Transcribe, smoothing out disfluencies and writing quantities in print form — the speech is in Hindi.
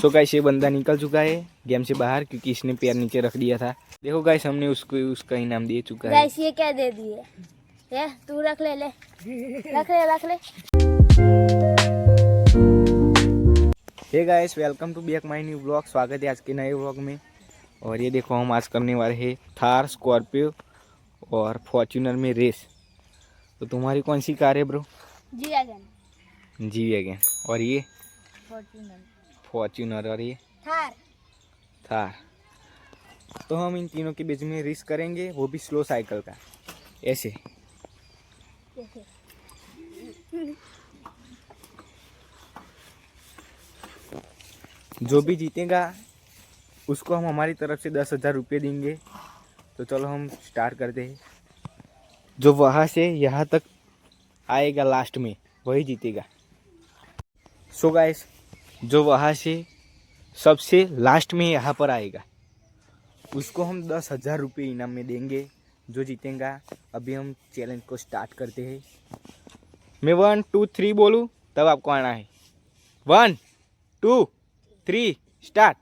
सो गाइस ये बंदा निकल चुका है गेम से बाहर क्योंकि इसने पैर नीचे रख दिया था। देखो गाइस हमने उसको उसका इनाम दे चुका है। गाइस ये क्या दे दिए? ये तू रख ले रख ले। Hey guys welcome to back my new blog. स्वागत है आज के नए ब्लॉग में। और ये देखो हम आज करने वाले हैं थार, स्कॉर्पियो और फॉर्च्यूनर में रेस। तो तुम्हारी कौन सी कार है bro? G wagon. G wagon. और ये फॉर्च्यूनर और ये थार। तो हम इन तीनों के बीच में रेस करेंगे, वो भी स्लो साइकिल का। ऐसे जो भी जीतेगा उसको हम हमारी तरफ से 10,000 रुपये देंगे। तो चलो हम स्टार्ट करते हैं। जो वहाँ से यहाँ तक आएगा लास्ट में वही जीतेगा। सो गाइस जो वहाँ से सबसे लास्ट में यहाँ पर आएगा उसको हम 10,000 रुपये इनाम में देंगे, जो जीतेगा। अभी हम चैलेंज को स्टार्ट करते हैं। मैं 1 2 3 बोलूँ तब आपको आना है। 1 2 3 स्टार्ट।